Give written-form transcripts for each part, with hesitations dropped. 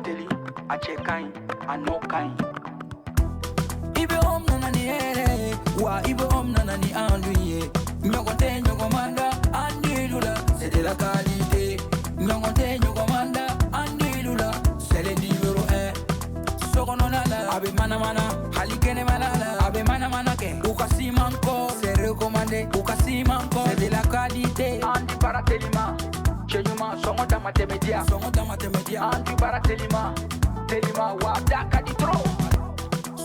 barateli, a chekain, a no kain. Ibe om nanani ere, wa ibe om nanani anduye. Nyogote nyogomanda, andilula, c'est de la qualité. Nyogote nyogomanda, andilula, c'est le numéro 1. Sokononala, abe mana mana, halikene malala, abe mana mana ke. Ukasi manko, c'est recommandé. Ukasi manko, c'est de la qualité. Andi baratelima, chenyuma, songoda matemedia. Songoda matemedia. Andi baratelima, telima, wadaka di tro.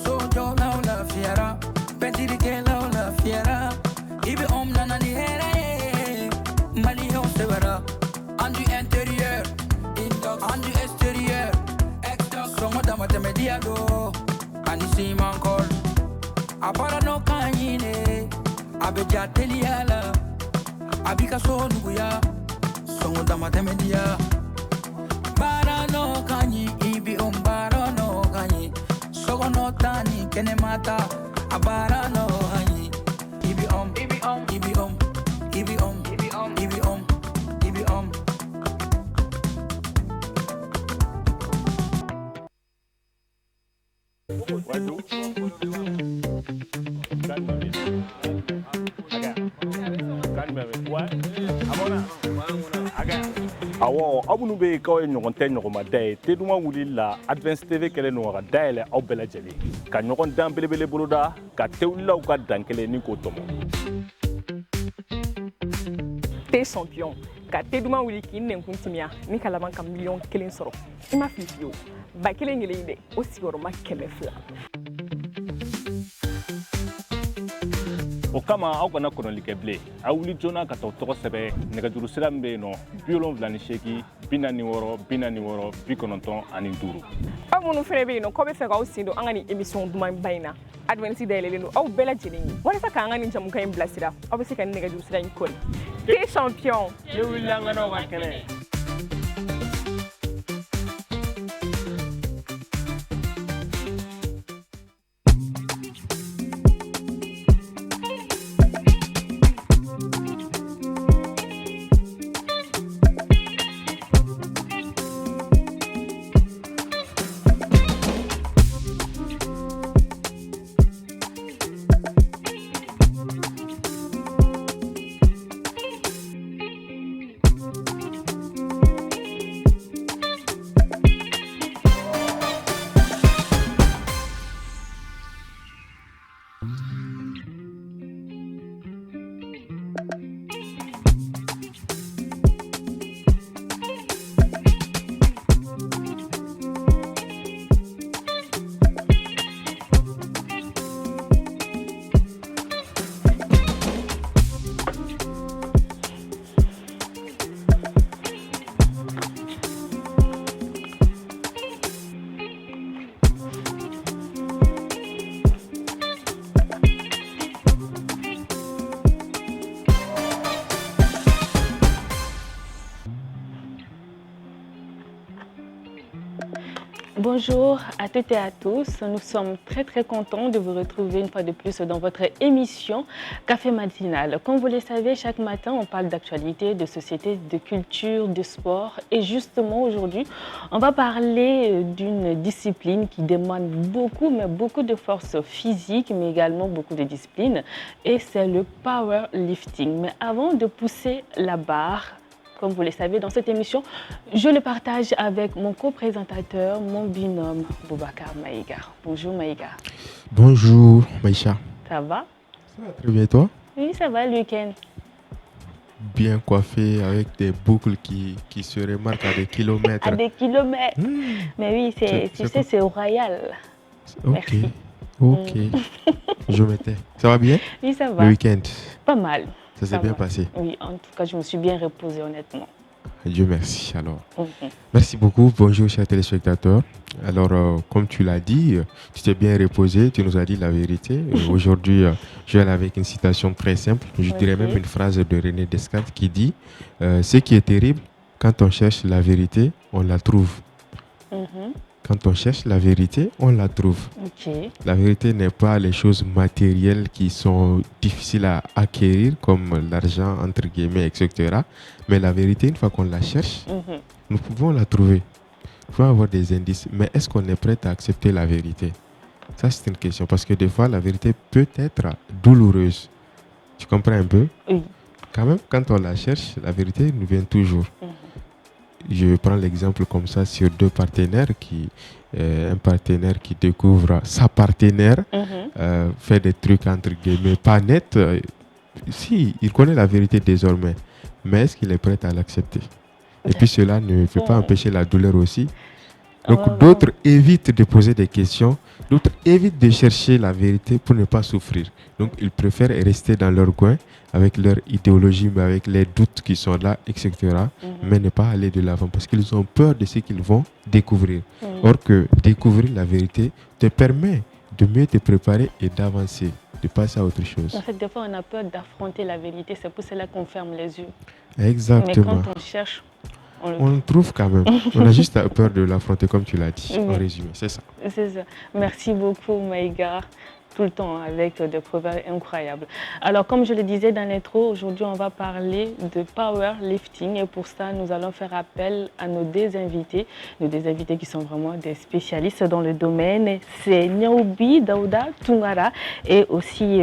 Sojo la la fiera, pentiri ke la fiera. Ibe om nanani here, Mali on severa. Andu intérieur, indox, andu extérieur, exdox. Songoda matemedia do, anisi mankol. Apara no kanyine, abeja teliala, abika so nuya, songoda matemedia. Bara no kanyi, ibi bara no kanyi. Sogo no tani, kene mata, abara no kanyi. Ibi ibi ibi ibi ibi ibi Awo abunu be ko ɲɔgɔn tɛ ɲɔgɔnma da ye Teduma wulili la Advance TV kɛlen don ka dayɛlɛ aw bɛɛ lajɛlen ka ɲɔgɔn dan belebele boloda ka tewulilaw ka dan kelen ni k'o tɔmɔ. T'es champion ka Teduma wuli k'i nɛnkun timiya ni ka laban ka miliyɔn 1 sɔrɔ i ma fili fiyewu ba kelen kelen de o sigiyɔrɔma 200. O kama aw kana kɔnɔli kɛ bilen a wuli joona ka taa tɔgɔ sɛbɛn nɛgɛjuru sira min bɛ yen nɔ 78 46 46 95. aw minnu fɛnɛ bɛ yen nɔ k'aw bɛ fɛ k'aw sen don an ka nin émission dumanba in na Advance dayɛlɛlen don aw bɛɛ lajɛlen ye walasa k'an ka nin jamukan in bilasira aw bɛ se ka nin nɛgɛjuru sira in kɔri T'es champion ne wulila an ka n'aw ka kɛnɛ. Bonjour à toutes et à tous, nous sommes très contents de vous retrouver une fois de plus dans votre émission Café Matinal. Comme vous le savez, chaque matin on parle d'actualité, de société, de culture, de sport et justement aujourd'hui on va parler d'une discipline qui demande beaucoup de force physique mais également beaucoup de discipline et c'est le powerlifting. Mais avant de pousser la barre, comme vous le savez, dans cette émission, je le partage avec mon co-présentateur, mon binôme, Boubacar Maïga. Bonjour Maïga. Bonjour Maïcha. Ça va? Ça va très bien, toi? Oui, ça va le week-end. Bien coiffé avec des boucles qui se remarquent à des kilomètres. À des kilomètres. Mais oui, c'est royal. Ok. Merci. Ok. Je m'étais. Ça va bien? Oui, ça va. Le week-end? Pas mal. Ça s'est bien passé? Oui, en tout cas, je me suis bien reposée honnêtement. Dieu merci alors. Merci beaucoup. Bonjour chers téléspectateurs. Alors, comme tu l'as dit, tu t'es bien reposé, tu nous as dit la vérité. Aujourd'hui, je vais aller avec une citation très simple. Je dirais même une phrase de René Descartes qui dit ce qui est terrible, quand on cherche la vérité, on la trouve. Quand on cherche la vérité, on la trouve. La vérité n'est pas les choses matérielles qui sont difficiles à acquérir, comme l'argent, entre guillemets, etc. Mais la vérité, une fois qu'on la cherche, nous pouvons la trouver. pouvons avoir des indices, mais est-ce qu'on est prêt à accepter la vérité? Ça, c'est une question, parce que des fois, la vérité peut être douloureuse. Tu comprends un peu? Oui. Quand même, quand on la cherche, la vérité nous vient toujours. Je prends l'exemple comme ça sur deux partenaires un partenaire qui découvre sa partenaire, fait des trucs entre guillemets pas nets. Si, il connaît la vérité désormais, mais est-ce qu'il est prêt à l'accepter? Et puis cela ne peut pas empêcher la douleur aussi. Donc d'autres évitent de poser des questions, d'autres évitent de chercher la vérité pour ne pas souffrir. Donc ils préfèrent rester dans leur coin avec leur idéologie, mais avec les doutes qui sont là, etc. Mais ne pas aller de l'avant parce qu'ils ont peur de ce qu'ils vont découvrir. Or que découvrir la vérité te permet de mieux te préparer et d'avancer, de passer à autre chose. En fait, des fois, on a peur d'affronter la vérité. C'est pour cela qu'on ferme les yeux. Exactement. Mais quand on cherche, on le trouve quand même. On a juste peur de l'affronter, comme tu l'as dit, en résumé. C'est ça. C'est ça. Merci beaucoup, Maïga. Tout le temps avec des proverbes incroyables. Alors, comme je le disais dans l'intro, aujourd'hui, on va parler de powerlifting. Et pour ça, nous allons faire appel à nos deux invités qui sont vraiment des spécialistes dans le domaine. C'est Niaoubi Daouda Tungara et aussi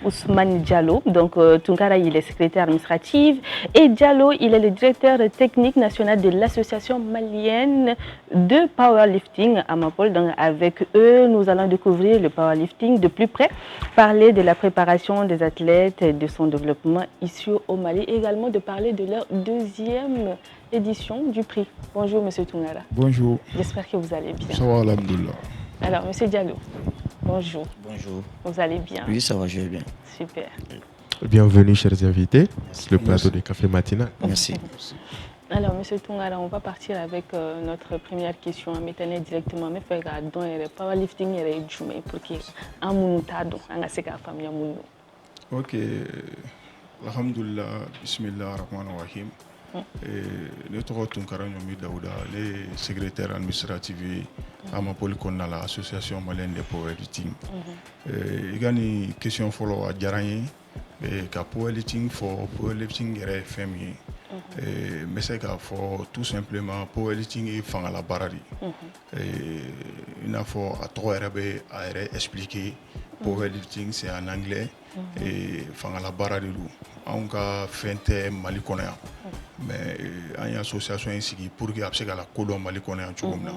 Ousmane Diallo. Donc, Tungara, il est secrétaire administratif et Diallo, il est le directeur technique national de l'association malienne de powerlifting à Mapol. Donc, avec eux, nous allons découvrir le powerlifting de plus près, parler de la préparation des athlètes et de son développement ici au Mali, et également de parler de leur deuxième édition du prix. Bonjour, Monsieur Tungara. Bonjour. J'espère que vous allez bien. Ça va, alhamdoulilah. Alors, Monsieur Diallo, bonjour. Bonjour. Vous allez bien? Oui, ça va, je vais bien. Super. Bienvenue, chers invités, sur le plateau de Café Matinal. Merci. Alors, Monsieur Tungara, on va partir avec notre première question. On va directement mais faire dans le powerlifting et le jume pour que amunu tado anga ka famille amunu. Ok, alhamdoulilah, bismillah ar-rahman ar-rahim. Ne tɔgɔ Tunkara Ɲomi Dawuda, le secrétaire administratif à Mapoli kɔnɔna la association malienne de powerlifting. I ka nin question fɔlɔ a diyara n ye ka powerlifting fɔ powerlifting yɛrɛ ye fɛn min ye. N bɛ se k'a fɔ tout simplement powerlifting ye fangala baara de ye. I n'a fɔ a tɔgɔ yɛrɛ bɛ a yɛrɛ expliquer. Powerlifting c'est en anglais fangala baara de don. Anw ka fɛn tɛ Mali kɔnɔ yan mais an ye association in sigi pour que a bɛ se ka lakodɔn Mali kɔnɔ yan cogo min na.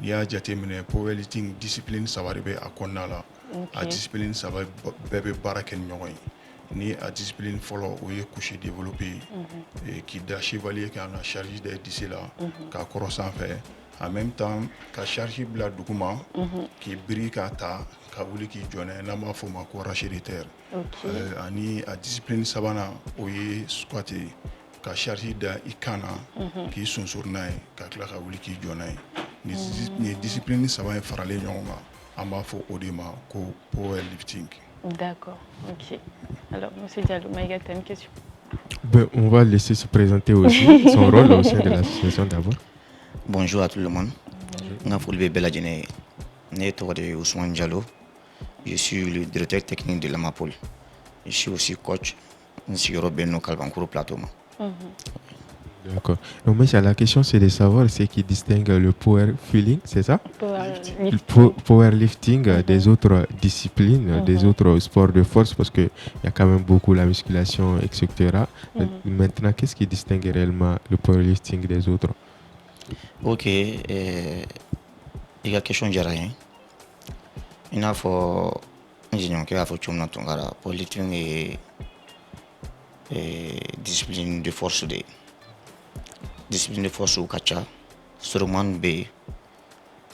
N'i y'a jateminɛ powerlifting discipline saba de bɛ a kɔnɔna la. A discipline saba bɛɛ bɛ baara kɛ ni ɲɔgɔn ye. Ni a discipline fɔlɔ o ye couché développé k'i da chevalier kan ka charge da disi la k'a kɔrɔ sanfɛ en même temps ka charge bila duguma k'i biri k'a ta ka wuli k'i jɔ n'a ye n'an b'a fɔ o ma ko arraché de terre ani a discipline sabanan o ye squat ye ka charge da i kan na k'i sunsuri n'a ye ka tila ka wuli k'i jɔ n'a ye nin discipline saba in faralen ɲɔgɔn kan an b'a fɔ o de ma ko powerlifting. D'accord, ok. Alors, Monsieur Diallo, Maïga, tu as une question? On va laisser se présenter aussi son rôle au sein de l'association d'abord. Bonjour à tout le monde. Ousmane Diallo. Je suis le directeur technique de l'Amapol. Je suis aussi coach sur Benno Kalbankuro Plateau. D'accord. Donc, mais la question, c'est de savoir ce qui distingue le power feeling, c'est ça? Powerlifting des autres disciplines, des autres sports de force, parce qu'il y a quand même beaucoup la musculation, etc. Maintenant, qu'est-ce qui distingue réellement le powerlifting des autres? Ok. Il y a une question de rien. Il y a une powerlifting est discipline de force de discipline de force au kacha, strongman B,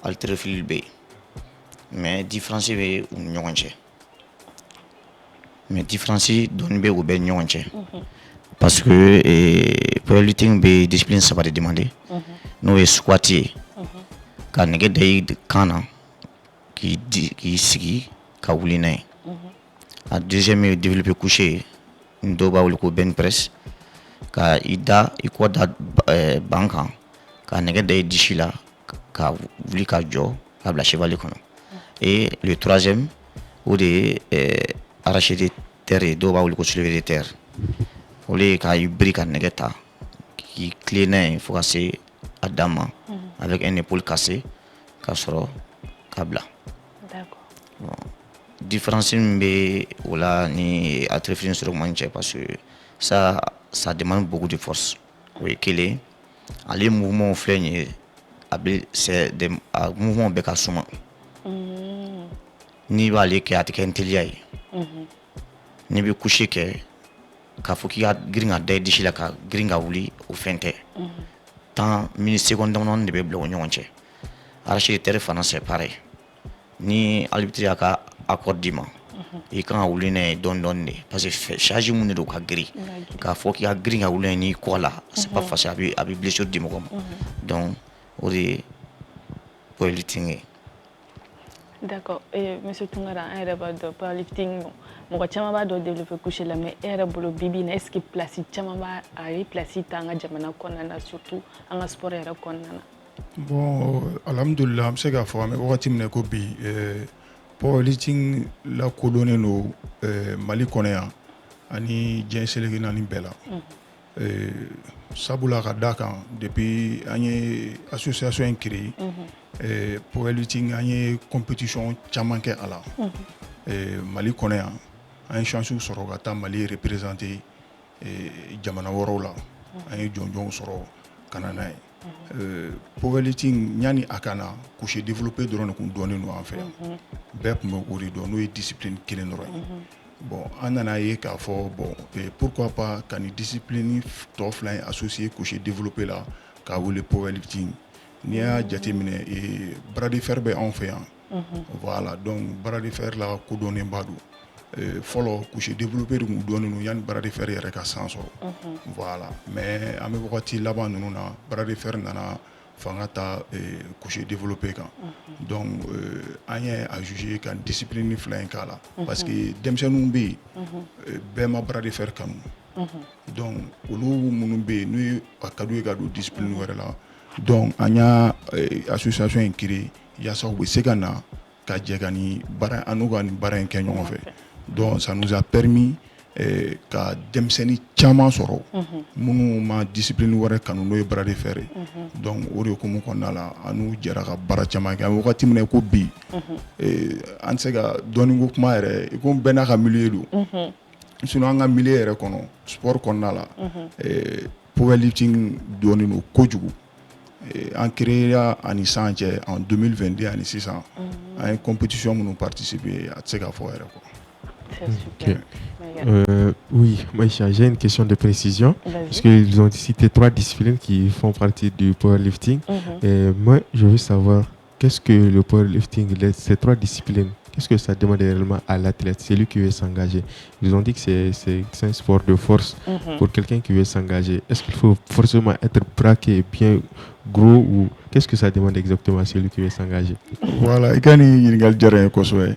haltérophile B. Mais différence B ou nyonche. Mais différence donne B ou B nyonche. Parce que powerlifting B discipline ça va te demander. Nous est squatter. Quand nègre day kana qui sigi ka wulina. A deuxième développer coucher, ndoba ou le ben press. Ka ida iko da banka ka nege de dishila ka vuli ka jo ka bla chevalier kono et le troisième ou de arracher des terres do ba ou ko soulever des terres ou les ka ibri ka nege ta qui cleaner faut que c'est adama avec une épaule cassée k'a sɔrɔ k'a bila. D'accord. Bon. Différence min bɛ o la ni athlète sɔrɔ man cɛ parce que ça demande beaucoup de force. O ye kelen ale mouvement filɛ nin ye c'est des mouvements bɛɛ ka suma. N'i b'ale kɛ a tɛ kɛ ni teliya ye. N'i bɛ coucher kɛ k'a fɔ k'i ka girin ka da i disi la ka girin ka wuli o fɛn tɛ. 10 minutes secondes damadɔni de bɛ bila o ɲɔgɔn cɛ. Arraché terre fana c'est pareil. Ni arbitre y'a ka accord d'i ma i kan ka wuli n'a ye dɔɔni dɔɔni de parce que charge mun de don ka girin k'a fɔ k'i ka girin ka wuli n'i kɔ la c'est pas facile a bɛ blessure di mɔgɔ ma donc o de ye powerlifting ye. D'accord. Et monsieur Tounkara, an yɛrɛ b'a dɔn powerlifting mɔgɔ caman b'a dɔn développer couché la mais e yɛrɛ bolo bibi in na est-ce que place caman b'a a ye place ta an ka jamana kɔnɔna na surtout an ka sport yɛrɛ kɔnɔna na. Bon, alhamdulillah, an bɛ se k'a fɔ an bɛ wagati min na ko bi powerlifting lakodɔnnen don Mali kɔnɔ yan ani diɲɛ seleke naani bɛɛ la. Sabula ka d'a kan depuis an ye association in créé powerlifting an ye compétition caman kɛ a la. Mali kɔnɔ yan an ye chance sɔrɔ ka taa Mali représenter jamana wɛrɛw la. An ye jɔnjɔnw sɔrɔ ka na n'a ye. Powerlifting yani a ka na couché développé dɔrɔn de kun dɔnnen don an fɛ yan. Bɛɛ kun bɛ o de dɔn n'o ye discipline kelen dɔrɔn ye. Bon an nana ye k'a fɔ bon pourquoi pas ka ni discipline tɔ fila in associé couché développé la k'a wele powerlifting. N'i y'a jateminɛ bras de fer bɛ anw fɛ yan. Voilà donc bras de fer la kodɔnnenba don. Fɔlɔ couché développé de kun dɔnnen don yani bras de fer yɛrɛ ka san sɔrɔ. Voilà mais an bɛ wagati laban ninnu na bras de fer nana fanga ta couché développé kan. Donc an ye a jugé ka discipline fila in k'a la parce que denmisɛnninw bɛ yen bɛɛ ma bras de fer kanu. Donc olu minnu bɛ yen n'u ye a ka d'u ye ka don discipline wɛrɛ la donc an y'a association in créé yaasa u bɛ se ka na ka jɛ ka ni baara an n'u ka nin baara in kɛ ɲɔgɔn fɛ. Donc ça nous a permis ka denmisɛnnin caman sɔrɔ minnu ma discipline wɛrɛ kanu n'o ye bras de fer ye. Donc o de hukumu kɔnɔna la an n'u jɛra ka baara caman kɛ an bɛ wagati min na ko bi an tɛ se ka dɔɔni ko kuma yɛrɛ ko bɛɛ n'a ka milieu don. Sinon an ka milieu yɛrɛ kɔnɔ sport kɔnɔna la powerlifting dɔɔnin don kojugu. An créé ani san cɛ en 2022 ani sisan an ye compétition minnu participer a tɛ se ka fɔ yɛrɛ quoi. C'est super. Oui, Maïcha, j'ai une question de précision. Parce qu'ils ont cité 3 disciplines qui font partie du powerlifting. Et moi, je veux savoir, qu'est-ce que le powerlifting, ces 3 disciplines, qu'est-ce que ça demande réellement à l'athlète, celui qui veut s'engager? Ils ont dit que c'est un sport de force pour quelqu'un qui veut s'engager. Est-ce qu'il faut forcément être braqué, bien gros, ou qu'est-ce que ça demande exactement à celui qui veut s'engager? Voilà, il y a une question kosɛbɛ.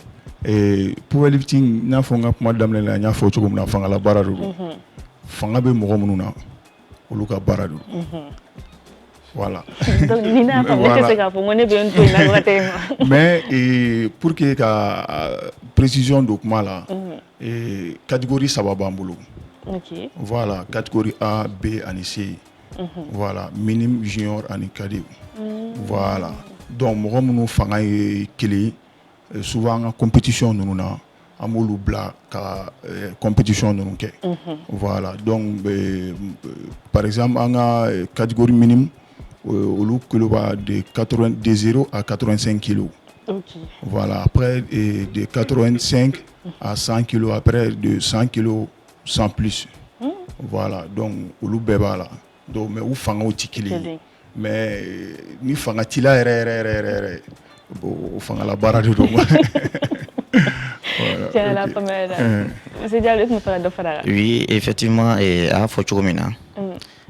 Powerlifting n'a fɔ n ka kuma daminɛ la n y'a fɔ cogo min na fangala baara de don. Fanga bɛ mɔgɔ minnu na olu ka baara don. Voilà. Donc ni n'a fɔ ne tɛ se k'a fɔ ko ne bɛ n to yen na wagati ma. Mais pour que ka précision don kuma la catégorie 3 b'an bolo. OK. Voilà, catégorie A, B ani C. Voilà, minime, junior ani cadet. Voilà. Donc mɔgɔ minnu fanga ye kelen souvent en compétition nous na an b'olu bila ka compétition ninnu kɛ. Voilà donc par exemple en ka catégorie minime olu kilo b'a de 0 à 85 kilos. OK. Voilà après de 85 à 100 kilos, après de 100 kilos sans plus. Voilà donc olu bɛɛ b'a la donc mais u fangaw tɛ kelen ye mais ni fanga t'i la yɛrɛ bon fangala baara de don. Oui, effectivement, a fɔ cogo min na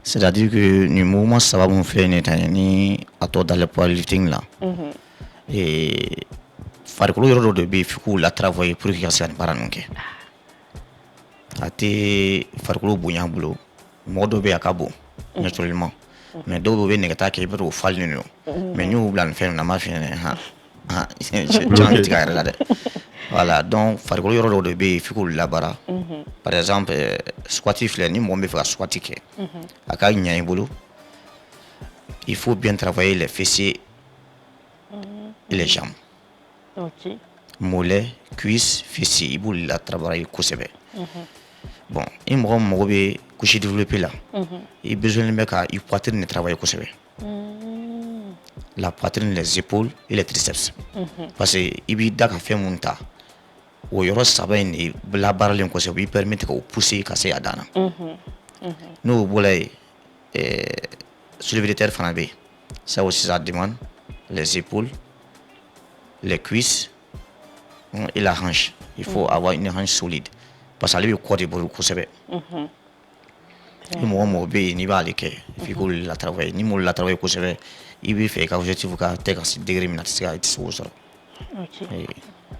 c'est-à-dire que ni mouvement saba mun filɛ nin tan ni a tɔ dalet powerlifting la farikolo yɔrɔ dɔ de bɛ yen f'i k'u latravailler pour que ka se ka nin baara ninnu kɛ. A tɛ farikolo bonya bolo mɔgɔ dɔw bɛ yen a ka bon naturellement mais dɔw bɛ nɛgɛta kɛ i bɛ o falen don mais n y'u bila nin fɛn na n b'a f'i ɲɛna can tigɛ a yɛrɛ la dɛ. Voilà donc farikolo yɔrɔ dɔw de bɛ yen f'i k'olu labara. Par exemple squat filɛ ni mɔgɔ min bɛ fɛ ka squat kɛ a ka ɲɛ i bolo il faut bien travailler les fessiers et les jambes. Ok. Mollets, cuisses, fessiers, il faut la travailler kosɛbɛ. Bon, i mɔgɔ bɛ couche développée là. Il besoin de mettre il poitrine de travailler kosɛbɛ. La poitrine, les épaules et les triceps. Parce que il b'i da ka fɛn mun ta. O yɔrɔ saba in de labaaralen kosɛbɛ, il permet ka o pousser ka se a dan na. N'o bɔra yen, soulevé de terre fana bɛ yen. Ça aussi ça demande les épaules, les cuisses et la hanche. Il faut avoir une hanche solide. Parce que ale bɛ kɔ de bolo kosɛbɛ. Ni mɔgɔ bɛ yen n'i b'ale kɛ f'i k'olu la travailler. Ni m'olu la travailler kosɛbɛ, i bɛ fɛ i ka objectif ka tɛ ka se degré min na i tɛ se k'o sɔrɔ.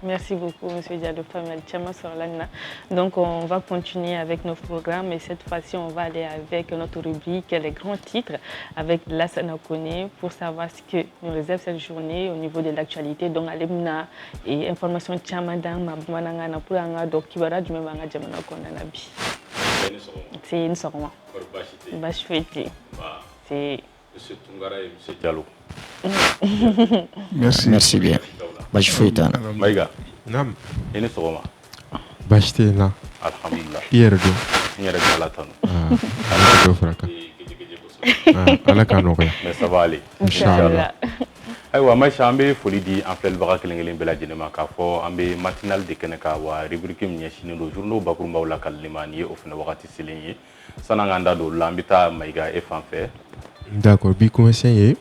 Merci beaucoup, M. Diallo Famel Tchama Sorlana. Donc, on va continuer avec nos programmes et cette fois-ci, on va aller avec notre rubrique Les grands titres avec Lassana Kone pour savoir ce que nous réserve cette journée au niveau de l'actualité. Donc, Alemna et information Tchama dans Maboumananga pour un dokibara du même Jamana Konanabi. C'est une sorma. Bachfeti. C'est. M. Tungara et M. Diallo. Merci bien. Bachfeta. Maïga. Nam. Et nous sommes. Bachete na. Alhamdulillah. Hier do. Hier de la tonne. Ala ko fraka. Ala ka no ya. Mais ça va aller. Inshallah. Aywa Maïcha an bɛ foli di an filɛlibaga kelen-kelen bɛɛ lajɛlen ma k'a fɔ an bɛ matinale de kɛnɛ kan wa rubrique min ɲɛsinnen don journaux bakurunbaw lakalili ma nin ye o fana wagati selen ye san'an k'an da don o la an bɛ taa Maïga e fan fɛ. D'accord, bi commencé ye.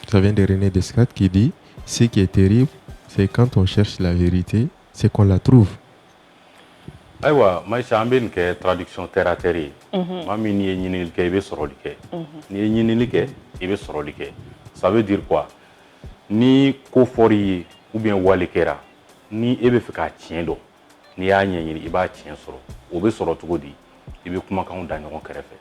Ça vient de René Descartes qui dit ce qui est terrible, c'est quand on cherche la vérité, c'est qu'on la trouve. Aywa Maïcha an bɛ nin kɛ traduction terre à terre ye. Maa min n'i ye ɲinili kɛ i bɛ sɔrɔli kɛ. N'i ye ɲinili kɛ i bɛ sɔrɔli kɛ. Ça veut dire quoi? Ni ko fɔr'i ye ou bien wale kɛra ni e bɛ fɛ k'a tiɲɛ dɔn n'i y'a ɲɛɲini i b'a tiɲɛ sɔrɔ o bɛ sɔrɔ cogo di i bɛ kumakanw da ɲɔgɔn kɛrɛfɛ.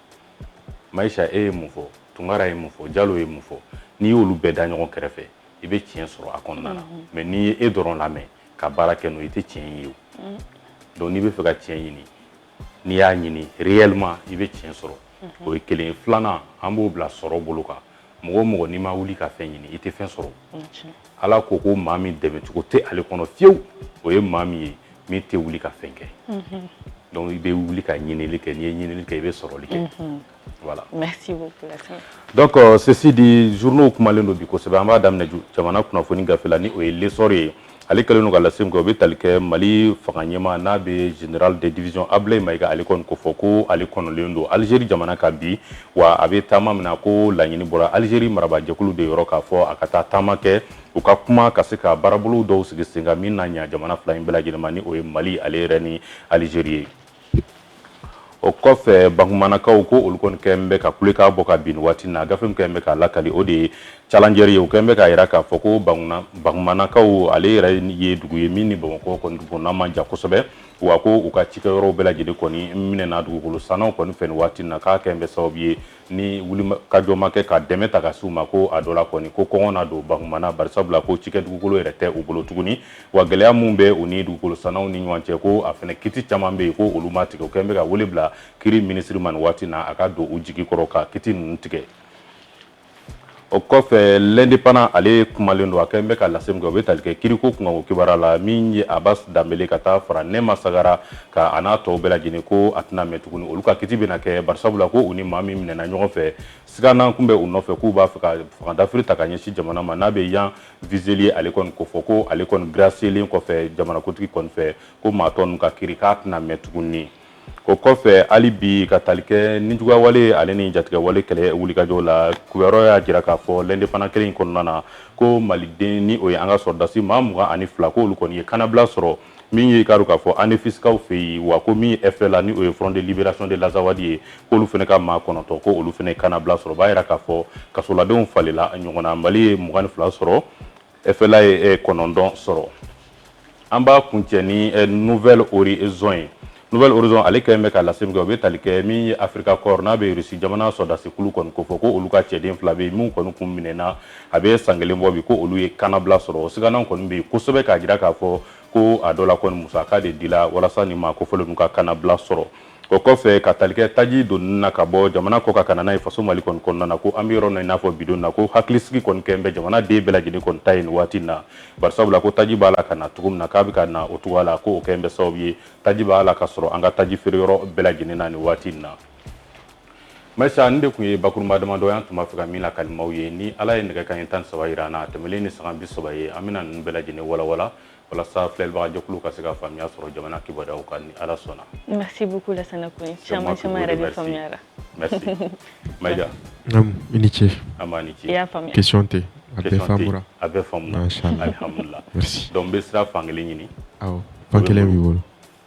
Maïcha e ye mun fɔ Tunkara ye mun fɔ Diallo ye mun fɔ n'i y'olu bɛɛ da ɲɔgɔn kɛrɛfɛ i bɛ tiɲɛ sɔrɔ a kɔnɔna na mais n'i ye e dɔrɔn lamɛn ka baara kɛ n'o i tɛ tiɲɛ ye o donc n'i bɛ fɛ ka tiɲɛ ɲini n'i y'a ɲini réellement i bɛ tiɲɛ sɔrɔ o ye kelen ye. Filanan an b'o bila sɔrɔ bolo kan mɔgɔ o mɔgɔ n'i ma wuli ka fɛn ɲini i tɛ fɛn sɔrɔ. Ala ko ko maa min dɛmɛcogo tɛ ale kɔnɔ fiyewu o ye maa min ye min tɛ wuli ka fɛn kɛ. Donc i bɛ wuli ka ɲinili kɛ n'i ye ɲinili kɛ i bɛ sɔrɔli kɛ. Voilà. Merci beaucoup. Donc ceci dit journaux kumalen don bi kosɛbɛ an b'a daminɛ jamana kunnafoni gafe la ni o ye l'essor ye ale kɛlen don ka lase min kɛ o bɛ tali kɛ Mali fanga ɲɛmaa n'a bɛ général de division Ablaye Maïga ale kɔni ko fɔ ko ale kɔnɔlen don Algérie jamana kan bi wa a bɛ taama min na ko laɲini bɔra Algérie marabaajɛkulu de yɔrɔ k'a fɔ a ka taa taama kɛ u ka kuma ka se ka baarabolo dɔw sigi sen kan min na ɲa jamana fila in bɛɛ lajɛlen ma ni o ye Mali ale yɛrɛ ni Algérie ye. O kɔfɛ Bakumanakaw ko olu kɔni kɛn bɛ ka kulekan bɔ ka bin waati na gafe min kɛn bɛ ka lakali o de ye challenger ye o kɛn bɛ ka yira k'a fɔ ko Bakumanakaw ale yɛrɛ ye dugu ye min ni Bamakɔ kɔni dugukɔnɔna man jan kosɛbɛ wa ko u ka cikɛyɔrɔw bɛɛ lajɛlen kɔni minɛna dugukolo sannaw kɔni fɛ nin waati na k'a kɛn bɛ sababu ye ni wulikajɔ ma kɛ ka dɛmɛ ta ka s'u ma ko a dɔ la kɔni ko kɔngɔ na don Bakumana barisabula ko cikɛ dugukolo yɛrɛ tɛ u bolo tuguni wa gɛlɛya mun bɛ u ni dugukolo sannaw ni ɲɔgɔn cɛ ko a fɛnɛ kiti caman bɛ yen ko olu ma tigɛ o kɛn bɛ ka wele bila kiri ministre ma nin waati na a ka don u jigi kɔrɔ ka kiti ninnu tigɛ. O kɔfɛ l'indépendant ale kumalen don a kɛn bɛ ka lase min kɛ o bɛ tali kɛ kiriko kunkanko kibaruya la min ye Abbas Dambele ka taa fara Nɛma Sagara ka a n'a tɔw bɛɛ lajɛlen ko a tɛna mɛn tuguni olu ka kiti bɛna kɛ barisabula ko u ni maa min minɛna ɲɔgɔn fɛ siganan kun bɛ u nɔfɛ k'u b'a fɛ ka fangandafiri ta ka ɲɛsin jamana ma n'a bɛ yan viseli ale kɔni ko fɔ ko ale kɔni gracelen kɔfɛ jamanakuntigi kɔni fɛ ko maa tɔ ninnu ka kiiri k'a tɛna mɛn tuguni. O kɔfɛ hali bi ka tali kɛ nijuguya wale ale ni jatigɛ wale kɛlɛ wulikajɔw la kibaruya y'a jira k'a fɔ l'indépendant kelen in kɔnɔna na ko maliden ni o ye an ka sɔrɔdasi maa 22 ko olu kɔni ye kanabila sɔrɔ min ye k'a dɔn k'a fɔ ANEFISCAW fɛ yen wa ko min ye FLA ni o ye Front de Libération de l'Azawadi ye k'olu fana ka maa 9 ko olu fana ye kanabila sɔrɔ b'a jira k'a fɔ kasoladenw falela ɲɔgɔn na Mali ye 22 sɔrɔ FLA ye 9 sɔrɔ. An b'a kuncɛ ni Nouvelle Horizon ye. Nouvelle Horizon ale kɛn bɛ ka lase min kɛ o bɛ tali kɛ min ye Africa Corps n'a bɛ Russie jamana sɔrɔdasikulu kɔni ko fɔ ko olu ka cɛden 2 bɛ yen min kɔni kun minɛna a bɛ san 1 bɔ bi ko olu ye kanabila sɔrɔ o siganan kɔni bɛ yen kosɛbɛ k'a jira k'a fɔ ko a dɔ la kɔni musaka de dila walasa nin maa kofɔlen ninnu ka kanabila sɔrɔ. o kɔfɛ ka tali kɛ taji donni na ka bɔ jamana kɔ ka kana n'a ye faso Mali kɔni kɔnɔna na ko an bɛ yɔrɔ min na i n'a fɔ bidon na ko hakilisigi kɔni kɛ n bɛ jamana den bɛɛ lajɛlen kɔni ta ye nin waati in na bari sabula ko taji b'a la ka na cogo min na k'a bɛ ka na o cogoya la ko o kɛ n bɛ sababu ye taji b'a la ka sɔrɔ an ka taji feere yɔrɔ bɛɛ lajɛlen na nin waati in na Maïssa nin de kun ye bakurunba damadɔ ye an tun b'a fɛ ka min lakali maaw ye ni Ala ye nɛgɛ kanɲɛ 13 jira an na a tɛmɛlen ni saga 30 ye an bɛna ninnu bɛɛ lajɛlen walawala walasa filɛlibagajɛkulu ka se ka faamuya sɔrɔ jamana kibaruyaw kan ni Ala sɔnna. Merci beaucoup Lassana Kouni. Caman yɛrɛ de faamuyara. Merci. Maïga. I ni ce. An b'a ni ce. I y'a faamuya. Question tɛ a bɛɛ faamura. A bɛɛ faamuna. Machallah. Alhamdulillah. Merci. Donc n bɛ sira fan kelen ɲini. Awɔ fan kelen b'i bolo.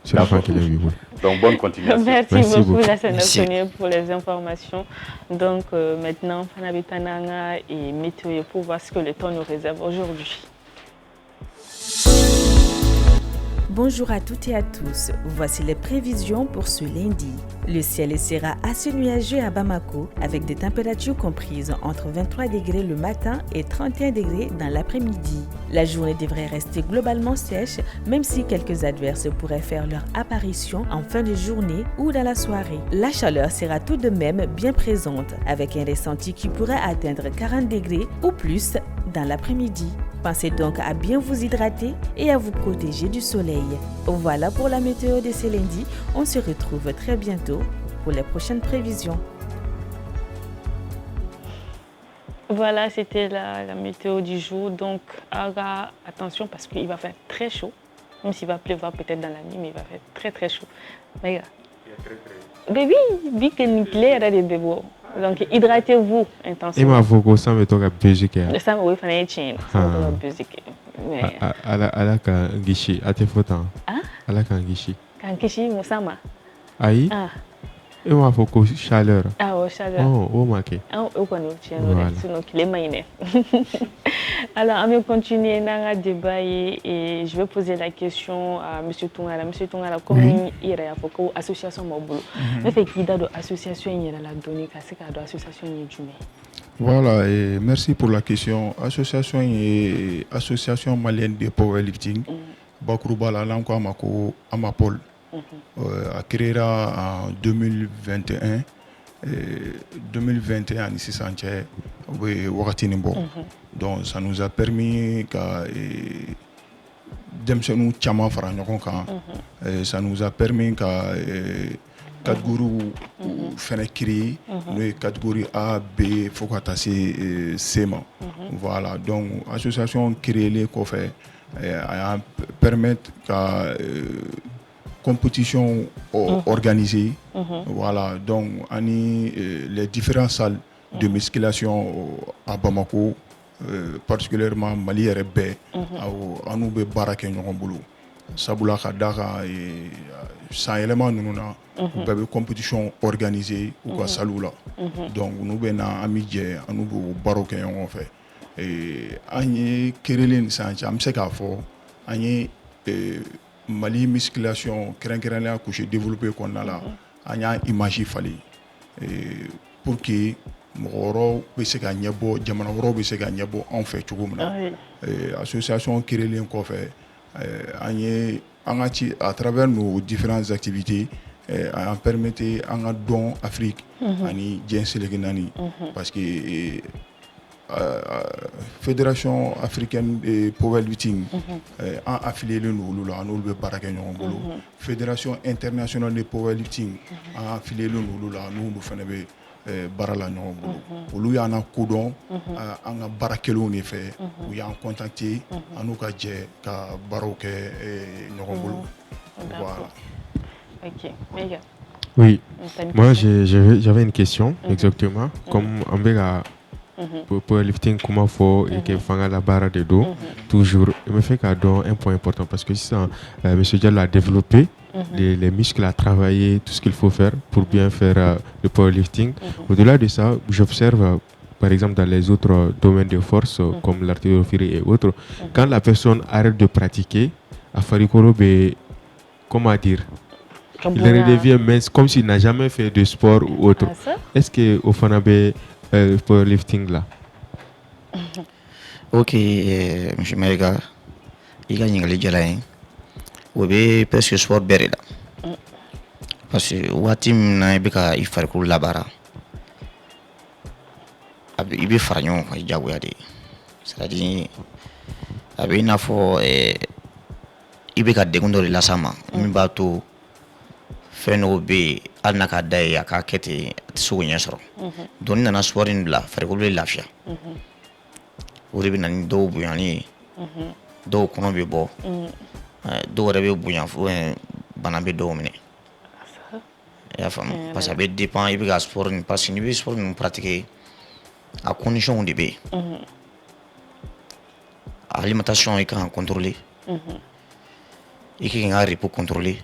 Sira fan kelen b'i bolo. Donc bonne continuation. Merci beaucoup Lassana Kouni pour les informations. Donc maintenant Fana Bitananga et météo pour voir ce que le temps nous réserve aujourd'hui. Bonjour à toutes et à tous. Voici les prévisions pour ce lundi. Le ciel sera assez nuageux à Bamako avec des températures comprises entre 23 degrés le matin et 31 degrés dans l'après-midi. La journée devrait rester globalement sèche, même si quelques averses pourraient faire leur apparition en fin de journée ou dans la soirée. La chaleur sera tout de même bien présente avec un ressenti qui pourrait atteindre 40 degrés ou plus dans l'après-midi. Pensez donc à bien vous hydrater et à vous protéger du soleil. Voilà pour la météo de ce lundi. On se retrouve très bientôt pour les prochaines prévisions. Voilà, c'était la météo du jour. Donc, attention parce qu'il va faire très chaud. Même s'il va pleuvoir peut-être dans la nuit, mais il va faire très très chaud. Mais oui, vu que nucléaire a des bébés. Donc, hydratez-vous intensément. Et ma voix, ça me toque à musique. Ça me fait une chaîne. Ça me toque à musique. Ala ka gishi, à tes photos. Ah? Ala ka gishi. Kan gishi, Moussama. Aïe? Ah. Et ma voix, chaleur. Ah, oui, chaleur. Oh, ok. Ah, on connaît le sinon qu'il est maïné. Alors, on va continuer dans le débat et je vais poser la question à M. Tungara. M. Tungara, comment il y a une association mobile? Mais fait qu'il y a une association, il y a la donnée, c'est une association du mai. Voilà, et merci pour la question. Association malienne de powerlifting, Bakrouba la langue Amapol, a créé en 2021. 2021 ici Sanchez, donc ça nous a permis ça nous a permis catégorie créer nous catégorie A, B, faut que C. Voilà, donc association créée les coffres permettre compétition organisée. Voilà, donc les différentes salles de musculation à Bamako, particulièrement Mali RB, à nous baraké nyongolo. Sabula kadaka et sans élément nous na compétition organisée ou ka salula. Donc nous bena amidje nous baroké on fait. Et agné kerelen sancha am seka fo agné Mali musculation keren couché développé qu'on a là anya image fali pour que mɔgɔ bɛ se ka ɲɛbɔ jamana wɛrɛw bɛ se ka ɲɛbɔ anw fɛ cogo min na association créelen kɔfɛ an ye an ka ci à travers nos différentes activités an permettre an ka dɔn Afrique ani diɲɛ seleke naani parce que fédération africaine de powerlifting an affilié len don olu la an n'olu bɛ baara kɛ ɲɔgɔn bolo fédération internationale de powerlifting an affilié len don olu la n'olu fana bɛ baara la ɲɔgɔn bolo olu y'an kodɔn an ka baarakɛlaw de fɛ u y'an contacter an n'u ka jɛ ka baaraw kɛ ɲɔgɔn bolo. Voilà. Ok, Mega. Oui, moi j'avais une question exactement comme on verra powerlifting comment faut et que fanga la barre de dos toujours il me fait cadeau un point important parce que ça monsieur Diallo a développé les muscles à travailler tout ce qu'il faut faire pour bien faire le powerlifting. Au-delà de ça, j'observe par exemple dans les autres domaines de force comme l'artillerie et autres, quand la personne arrête de pratiquer à Farikoro, comment dire, il redevient mince comme s'il n'a jamais fait de sport ou autre. Est-ce que au Fanabe powerlifting là? Ok, monsieur Maïga, il y a une légende. Ou bien presque sport berry là. parce que waati min na i bɛ ka i farikolo labaara i bɛ fara ɲɔgɔn kan i jagoya de c'est-à-dire a bɛ i n'a fɔ i bɛ ka degun dɔ de las'a ma min b'a to fɛn dɔw bɛ yen hali n'a ka da ye a k'a kɛ ten a tɛ se k'o ɲɛ sɔrɔ donc ni nana sport in bila farikolo bɛ lafiya o de bɛ na ni dɔw bonyani ye dɔw kɔnɔ bɛ bɔ dɔw yɛrɛ bɛ bonya fo bana bɛ dɔw minɛ i y'a faamu parce que a bɛ dépend i bɛ ka sport nin parce que n'i bɛ sport ninnu pratiquer a condition de bɛ yen alimentation i kan ka contrôler i kan ka repos contrôler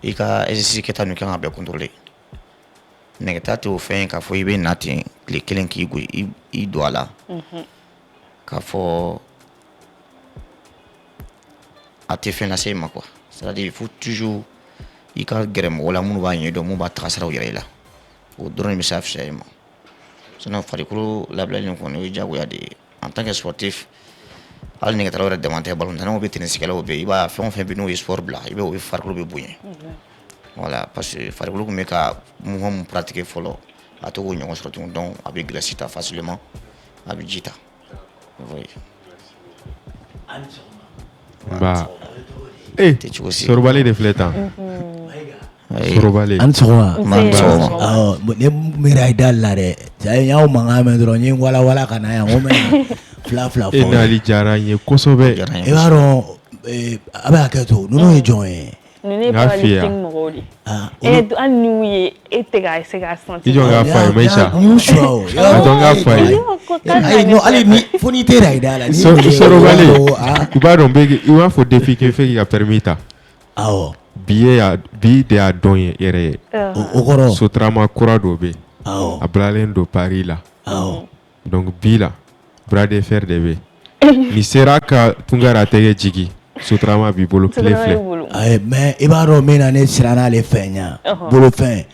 i ka exercice kɛta ninnu kan ka bɛɛ contrôler nɛgɛta tɛ o fɛn k'a fɔ i bɛ na ten tile kelen k'i gosi i don a la k'a fɔ a tɛ fɛn lase i ma quoi c'est-à-dire il faut toujours i ka gɛrɛ mɔgɔ la minnu b'a ɲɛdɔn minnu b'a tagasiraw yɛrɛ i la o dɔrɔn de bɛ se a fisaya i ma sinon farikolo labilali nin kɔni o ye diyagoya de ye en tant que sportif hali nɛgɛtalaw yɛrɛ dama tɛ balontannaw bɛ tennisikɛlaw bɛ yen i b'a fɛn o fɛn bɛ n'o ye sport bila i bɛ o farikolo bɛ bonya voilà parce que farikolo tun bɛ ka mouvement mun pratiquer fɔlɔ a to k'o ɲɔgɔn sɔrɔ tuguni donc a bɛ graisse ta facilement a bɛ ji ta oui. Bah. Eh, Sorobale de filɛ tan. Sorobale. An sɔgɔma. Ne miira i da la dɛ. N y'aw mankan mɛn dɔrɔn n ye wala ka na yan n ko mɛ fila fɔ. E n'ali diyara n ye kosɛbɛ. I b'a dɔn a bɛ hakɛ to ninnu ye jɔn ye. Ninnu ye powerlifting mɔgɔw de. Hali n'u ye e tɛ ka se ka sentir. I jɔ n k'a fɔ a ye Maïcha. N y'u suwa o. A dɔn n k'a fɔ a ye. Hali ni fo n'i tɛ i da la. Sorobale i b'a dɔn i b'a fɔ depuis que fɛ k'i ka permis ta. Awɔ. Bi de y'a dɔn ye yɛrɛ ye. O kɔrɔ. Sotarama kura dɔ bɛ yen. Awɔ. A bilalen don Paris la. Awɔ. Donc bi la bras de fer de bɛ yen. Ni sera ka Tunkara tɛgɛ jigin sotarama b'i bolo tile filɛ. Mais i b'a dɔn min na ne siran n'ale fɛn ɲa bolofɛn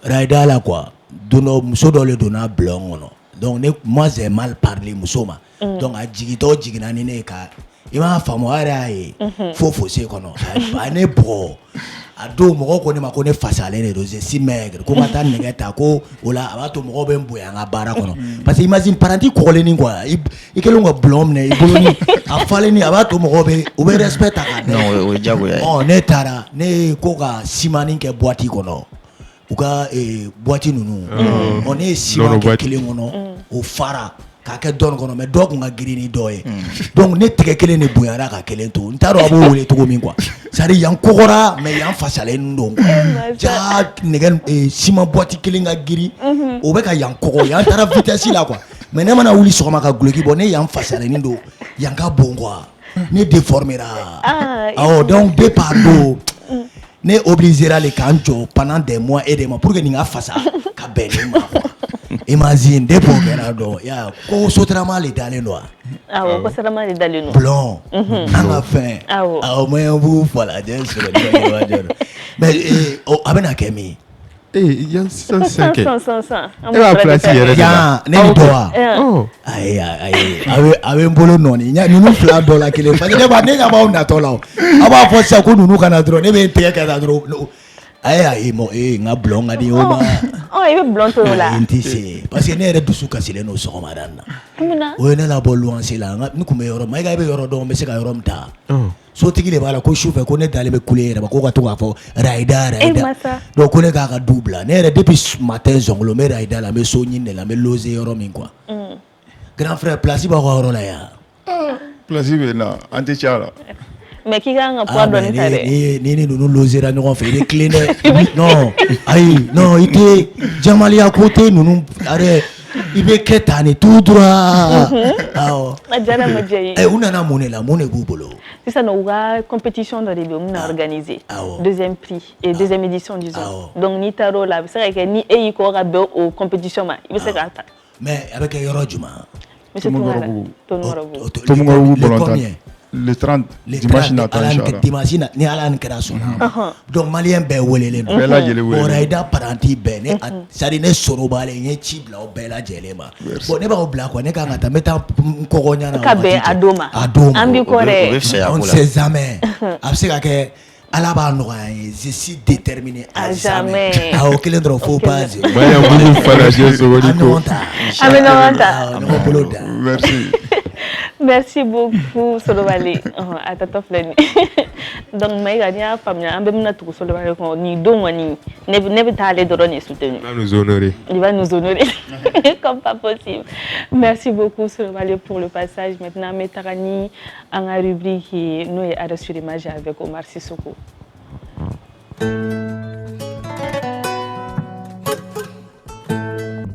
rayida la quoi don dɔ muso dɔ le donna bulon kɔnɔ donc moi j'ai mal parlé muso ma donc a jigintɔ jiginna ni ne ye ka i m'a faamu a yɛrɛ y'a ye fo fossé kɔnɔ a ne bugɔ a don mɔgɔw ko ne ma ko ne fasalen de don c'est si maigre ko n ka taa nɛgɛ ta ko o la a b'a to mɔgɔw bɛ n bonya n ka baara kɔnɔ parce que imagine paranti kɔgɔlennin quoi i kɛlen ka bulon minɛ i bolo ni a falenni a b'a to mɔgɔw bɛ u bɛ respect ta ka non o ye diyagoya ye. Ne taara ne ye ko ka simanin kɛ boîte kɔnɔ u ka boîte ninnu ne ye siman kɛ kelen kɔnɔ o fara k'a kɛ dɔɔnin kɔnɔ mais dɔ kun ka girin ni dɔ ye donc ne tɛgɛ kelen de bonyara ka kelen to n t'a dɔn a b'o wele cogo min quoi c'est-à-dire yan kɔgɔra mais yan fasalen don ja nɛgɛ siman boîte kelen ka girin o bɛ ka yan kɔgɔ yan taara vitesse la quoi mais ne mana wuli sɔgɔma ka guloki bɔ ne yan fasalen don yan ka bon quoi ne déformera awɔ donc depuis a don ne obligera le k'an jɔ pendant des mois et des mois pour que nin ka fasa ka bɛn ne ma quoi. Imagine depuis o kɛra dɔn ya ko sotarama le dalen don wa. Awɔ ko sotarama le dalen don. Bulon an ka fɛn awɔ moyen b'u fɔ la jɛn sɔrɔ jɔn mais a bɛna kɛ min. Yan sisan kɛ. E b'a place yɛrɛ de la. Ne ni dɔ wa. Ayi a bɛ n bolo nɔɔni ninnu fila dɔ la kelen parce que ne ɲɛ b'aw natɔ la o a b'a fɔ sisan ko ninnu kana dɔrɔn ne bɛ n tɛgɛ kɛ tan dɔrɔn. Ayi n ka bulon ka di o ma. I bɛ bulon to o la. N tɛ se parce que ne yɛrɛ dusu kasilen don sɔgɔmada in na. O ye ne labɔ luwanse la n kun bɛ yɔrɔ Mayiga i bɛ yɔrɔ dɔn n bɛ se ka yɔrɔ min ta. Sotigi de b'a la ko sufɛ ko ne dalen bɛ kule yɛrɛ ma ko ka to k'a fɔ rayida donc ko ne k'a ka du bila ne yɛrɛ depuis matin zɔngolo n bɛ rayida la n bɛ so ɲini de la n bɛ loger yɔrɔ min quoi. Grand frère place b'aw ka yɔrɔ la yan. Place bɛ na an tɛ caya la. Mais k'i kan ka poids dɔɔni ta dɛ. Ni ninnu logera ɲɔgɔn fɛ i bɛ tilen dɛ. Non ayi non i tɛ jamaliya ko tɛ ninnu arrêt i bɛ kɛ tan ni tout droit. Awɔ. A diyara ma diya ye. U nana mun de la mun de b'u bolo. Sisan u ka compétition dɔ de bɛ yen u bɛna organiser. Deuxième prix et deuxième édition disons. Donc n'i taara o la a bɛ se ka kɛ ni e y'i kɔ ka bɛn o compétition ma i bɛ se k'a ta. Mais a bɛ kɛ yɔrɔ jumɛn. Monsieur Toumarabougou. Toumarabougou Bolontan. Le 30 dimanche nata inchallah. Dimanche ni Ala ni kɛra sɔnna. Donc malien bɛɛ welelen don. Bɛɛ lajɛlen welelen. Rayida paranti bɛɛ ne c'est-à-dire ne sɔrɔ b'ale n ye ci bila o bɛɛ lajɛlen ma. Bon ne b'aw bila quoi ne kan ka taa n bɛ taa n kɔgɔ ɲana. Ka bɛn a don ma. A don ma. An b'i kɔ dɛ. On ne sait jamais. A bɛ se ka kɛ ala b'a nɔgɔya ye je suis déterminé à jamais Ah, o kelen dɔrɔn faut pas Baya bugu fana je sogodi ko. Merci. Merci beaucoup Solowale. Atata flani. Donc Maïga ni a famille ambe mna tuku Solowale ko ni don wani ne bi ta aller doro ni soutenu. Il va nous honorer. Comme pas possible. Merci beaucoup Solowale pour le passage. Maintenant Metarani en la rubrique nous est à sur l'image avec Omar Sissoko.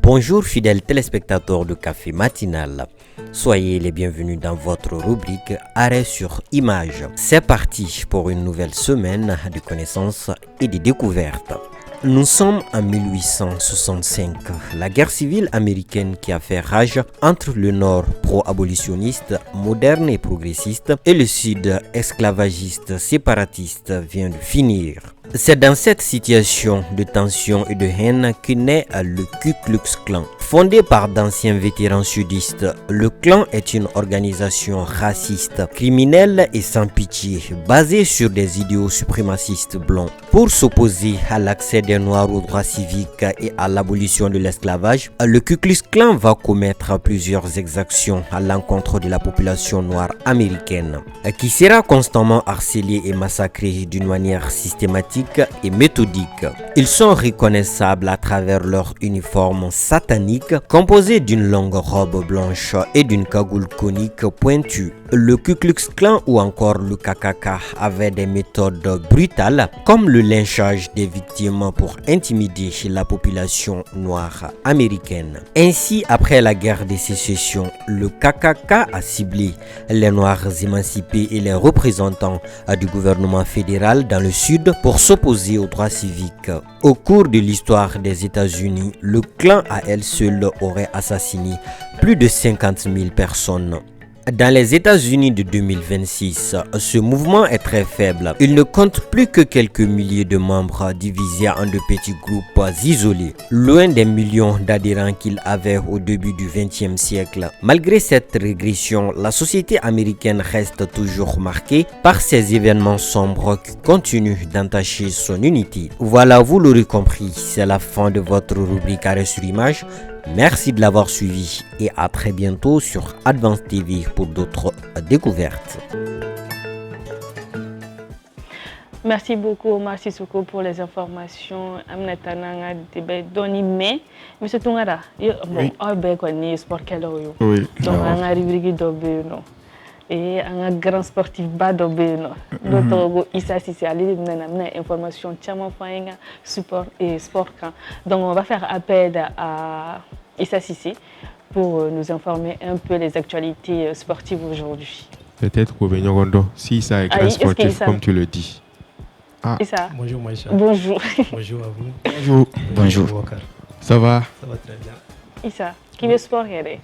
Bonjour fidèles téléspectateurs de Café Matinal. Soyez les bienvenus dans votre rubrique Arrêt sur image. C'est parti pour une nouvelle semaine de connaissances et de découvertes. Nous sommes en 1865, la guerre civile américaine qui a fait rage entre le nord pro-abolitionniste, moderne et progressiste, et le sud esclavagiste séparatiste vient de finir. C'est dans cette situation de tension et de haine que naît le Ku Klux Klan. Fondé par d'anciens vétérans sudistes, le clan est une organisation raciste, criminelle et sans pitié, basée sur des idéaux suprémacistes blancs. Pour s'opposer à l'accès des Noirs aux droits civiques et à l'abolition de l'esclavage, le Ku Klux Klan va commettre plusieurs exactions à l'encontre de la population noire américaine, qui sera constamment harcelée et massacrée d'une manière systématique et méthodique. Ils sont reconnaissables à travers leur uniforme satanique composé d'une longue robe blanche et d'une cagoule conique pointue. Le Ku Klux Klan ou encore le KKK avaient des méthodes brutales comme le lynchage des victimes pour intimider la population noire américaine. Ainsi, après la guerre de sécession, le KKK a ciblé les Noirs émancipés et les représentants du gouvernement fédéral dans le sud pour s'opposer aux droits civiques. Au cours de l'histoire des États-Unis, le clan à elle seule aurait assassiné plus de 50 000 personnes. Dans les États-Unis de 2026, ce mouvement est très faible. Il ne compte plus que quelques milliers de membres divisés en de petits groupes isolés, loin des millions d'adhérents qu'il avait au début du XXe siècle. Malgré cette régression, la société américaine reste toujours marquée par ces événements sombres qui continuent d'entacher son unité. Voilà, vous l'aurez compris, c'est la fin de votre rubrique Arrêt sur image. Merci de l'avoir suivi et à très bientôt sur Advance TV pour d'autres découvertes. Merci beaucoup Omar Sissoko pour les informations. Amnatananga debe doni me monsieur Tungara bon abe ko ni sport kelo yo. Oui. Donc on a rubrique dobe no. Et un grand sportif bas dobe no. D'autres Issa Sissi ali na information chama fainga support et sport camp. Donc on va faire appel à Issa Sissi pour nous informer un peu des actualités sportives aujourd'hui. Peut-être pour Benyogondo, si ça est grand sportif comme tu le dis. Ah. Issa. Bonjour Maïcha. Bonjour. Bonjour à vous. Bonjour. Bonjour. Ça va? Ça va très bien. Issa, qui veut sport yere?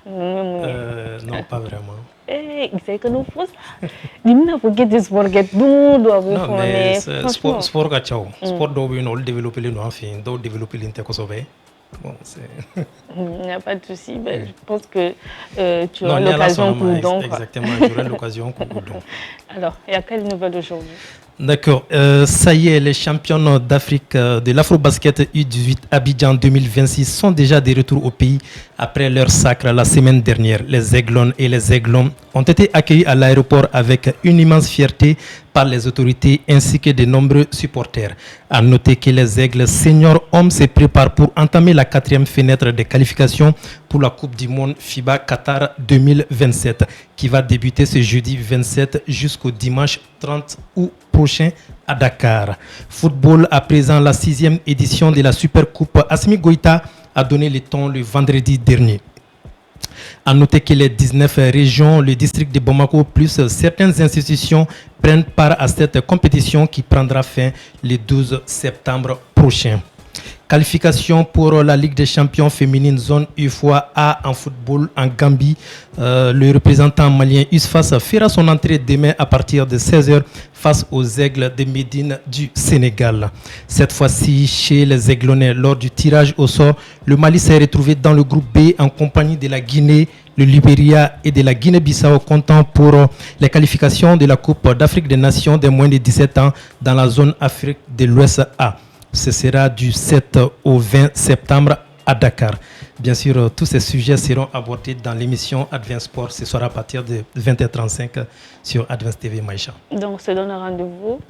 Non, pas vraiment. C'est que nous faisons. Dis-moi, faut que tu sport get do Non, mais sport gachao. Sport doit bien développer le noir fin, doit développer l'intercosobe. Bon, c'est. Il n'y a pas de souci. Je pense que tu auras l'occasion pour donc. Exactement, j'aurai l'occasion pour donc. Alors, il y a quelle nouvelle aujourd'hui? D'accord. Ça y est, les champions d'Afrique de l'Afro-Basket U18 Abidjan 2026 sont déjà de retour au pays après leur sacre la semaine dernière. Les Aiglons et les Aiglons ont été accueillis à l'aéroport avec une immense fierté par les autorités ainsi que de nombreux supporters. À noter que les Aigles seniors hommes se préparent pour entamer la 4e fenêtre de qualification pour la Coupe du Monde FIBA Qatar 2027 qui va débuter ce jeudi 27 jusqu'au dimanche 30 août prochain à Dakar. Football, à présent la 6e édition de la Super Coupe Assimi Goïta a donné le ton le vendredi dernier. À noter que les 19 régions, le district de Bamako plus certaines institutions prennent part à cette compétition qui prendra fin le 12 septembre prochain. Qualification pour la Ligue des champions féminines zone UFOA en football en Gambie. Le représentant malien USFAS fera son entrée demain à partir de 16h face aux Aigles de Médine du Sénégal. Cette fois-ci, chez les Aiglonnais, lors du tirage au sort, le Mali s'est retrouvé dans le groupe B en compagnie de la Guinée, le Libéria et de la Guinée-Bissau, comptant pour les qualifications de la Coupe d'Afrique des Nations des moins de 17 ans dans la zone Afrique de l'Ouest A. Ce sera du 7 au 20 septembre à Dakar. Bien sûr, tous ces sujets seront abordés dans l'émission Advance Sport ce soir à partir de 20h35 sur Advance TV Maïcha. Donc, on se donne un rendez-vous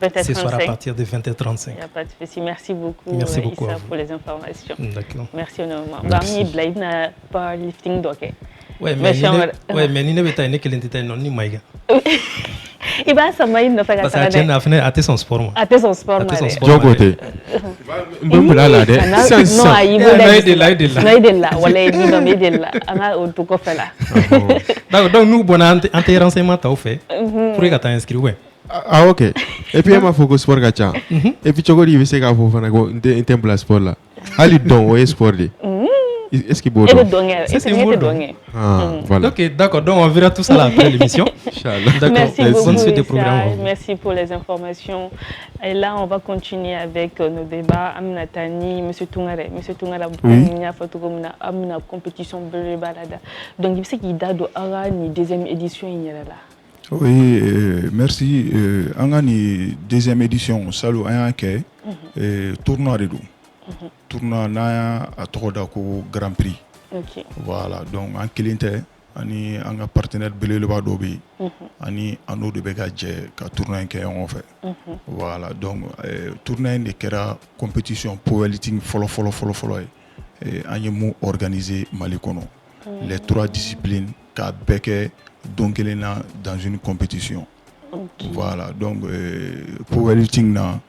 20h35. Ce soir à partir de 20h35. Il n'y a pas de souci. Merci beaucoup, Merci beaucoup Issa, pour les informations. D'accord. Merci énormément. Merci. Blade na powerlifting doke. Ouais, mais ni ne beta ne kelente non ni maiga. Il va ça maï no faire parce que tiens afne ate son sport moi. Ate son sport moi. Jogote. Mbembe la de. Non ayi bo la wala ni no medela anga o to ko fela. Donc nous bon ante renseignement ta fait pour que tu inscrit ouais. Ah ok. Et puis ma focus sport gacha. Et puis chogori vi se ka fo fana go inte sport là. Ali don o sport de. Est-ce qu'il est beau? Voilà. Ok, d'accord. Donc on verra tout ça là après l'émission. Merci beaucoup. Merci pour les informations. Et là, on va continuer avec nos débats. Amina Tani, Monsieur Tungare, il a fait une compétition de balada. Donc il sait qu'il y a une deuxième édition là. Oui, merci. On a une deuxième édition. Salut, un tournoi de tournoi na a tɔgɔ ko Grand Prix. Okay. Voilà, donc en kilinte ani an ka partenaire belebeleba dɔ bɛ yen ani an n'o de bɛ ka jɛ ka tournoi in kɛ ɲɔgɔn fɛ. Voilà, donc tournoi in de kɛra compétition powerlifting fɔlɔ ye. An ye mun organiser Mali kɔnɔ. Les 3 disciplines k'a bɛɛ kɛ don kelen na dans une compétition. Okay. Voilà, donc powerlifting na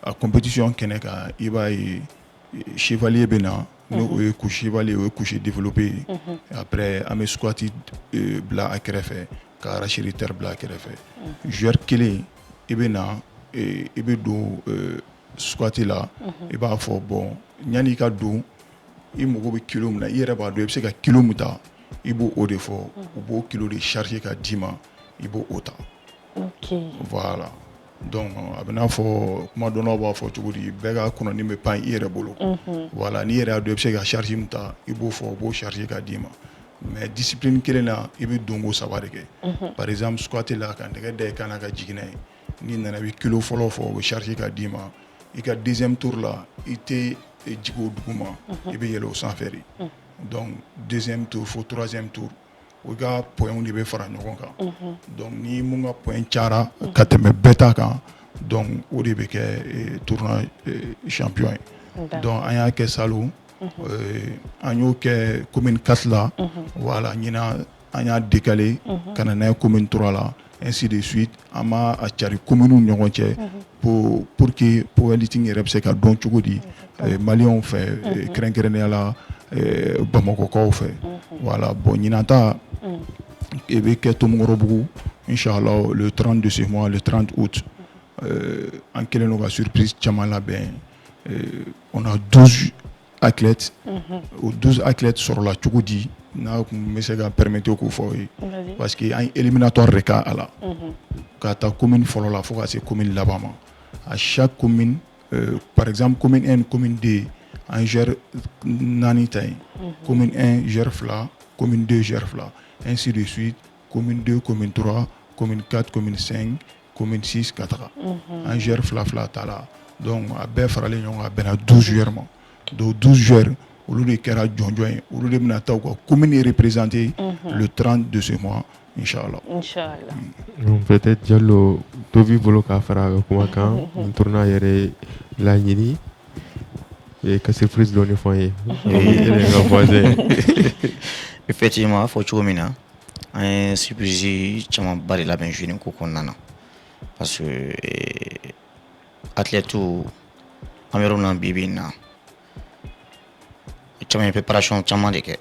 a compétition kɛnɛ kan i b'a ye chevalier bɛ na n'o ye couche chevalier o ye couche développé après an bɛ squat bila a kɛrɛfɛ ka arraché terre bila a kɛrɛfɛ joueur kelen i bɛ na i bɛ don squat la i b'a fɔ bon yanni i ka don i mago bɛ kilo min na i yɛrɛ b'a dɔn i bɛ se ka kilo min ta i b'o de fɔ u b'o kilo de charger ka d'i ma i b'o ta. Voilà. Donc a bɛ n'a fɔ kuma dɔnnaw b'a fɔ cogo di bɛɛ ka kɔnɔni bɛ pan i yɛrɛ bolo. Voilà n'i yɛrɛ y'a dɔn i bɛ se ka charge min ta i b'o fɔ u b'o charger ka d'i ma mais discipline kelen na i bɛ donko 3 de kɛ. Par exemple squat la ka nɛgɛ da i kan na ka jigin n'a ye n'i nana i bɛ kilo fɔlɔ fɔ o bɛ charger ka d'i ma i ka deuxième tour la i tɛ jigin o duguma i bɛ yɛlɛ o sanfɛ de. Donc deuxième tour fo troisième tour o ka points de bɛ fara ɲɔgɔn kan. Donc ni mun ka point cayara ka tɛmɛ bɛɛ ta kan donc o de bɛ kɛ tournoi champion ye. Donc an y'a kɛ Salo an y'o kɛ commune 4 la. Voilà ɲinan an y'a décalé ka na n'a ye commune 3 la ainsi de suite an ma a cari communew ni ɲɔgɔn cɛ pour que powerlifting yɛrɛ bɛ se ka dɔn cogo di maliyɛnw fɛ kɛrɛnkɛrɛnnenya la Bamakɔkaw fɛ. Voilà bon ɲinan ta i bɛ kɛ Tomokɔrɔbugu inchallah le 30 de ce mois le 30 août an kɛlen don ka surprise caman labɛn. On a 12 athlètes. O 12 athlètes sɔrɔla cogo di n'a kun bɛ se ka permettre k'o fɔ ye parce que an éliminatoire de k'a la ka taa commune fɔlɔ la fo ka se commune laban ma. À chaque commune par exemple commune 1 commune 2 an gère 4 ta ye commune 1 gère 2 commune 2 gère 2 ainsi de suite commune 2 commune 3 commune 4 commune 5 commune 6 ka taga an gère 2 ta la donc a bɛɛ faralen ɲɔgɔn kan a bɛnna 12 joueurs ma donc 12 joueurs olu de kɛra jɔnjɔn ye olu de bɛna taa u ka commune représenter le 30 de ce mois inchallah. Peut-être Diallo dɔ b'i bolo k'a fara a ka kumakan nin tournoi yɛrɛ laɲini ka surprise dɔɔni fɔ an ye. Effectivement a fɔ cogo min na an ye surprise camanba de labɛn jouer ko kɔnɔna na parce que athlètes an bɛ yɔrɔ min na bi bi in na caman ye préparation caman de kɛ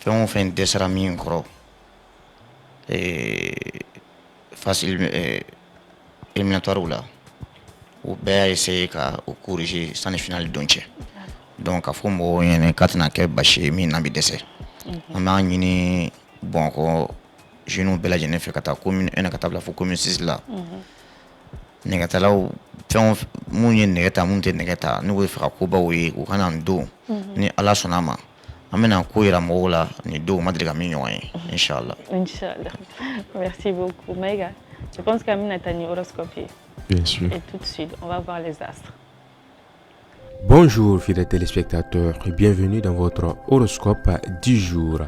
fɛn o fɛn dɛsɛra min kɔrɔ phase éliminatoire la o bɛɛ y'a essayé ka o corriger sanni finale don cɛ donc k'a fɔ mɔgɔw ɲɛna k'a tɛna kɛ basi ye min na bɛ dɛsɛ an b'a ɲini Bamakɔ jeunes bɛɛ lajɛlen fɛ ka taa commune 1 ka taa bila fo commune 6 la nɛgɛtalaw fɛn mun ye nɛgɛ ta mun tɛ nɛgɛ ta n'u bɛ fɛ ka kobaw ye u kana n don ni Ala sɔnna a ma an bɛna ko yira mɔgɔw la ni don ma deli ka min ɲɔgɔn ye inchallah. Merci beaucoup Maïga. Je pense qu'Amina t'a mis horoscope. Bien sûr. Et tout de suite, on va voir les astres. Bonjour fidèles téléspectateurs et bienvenue dans votre horoscope du jour.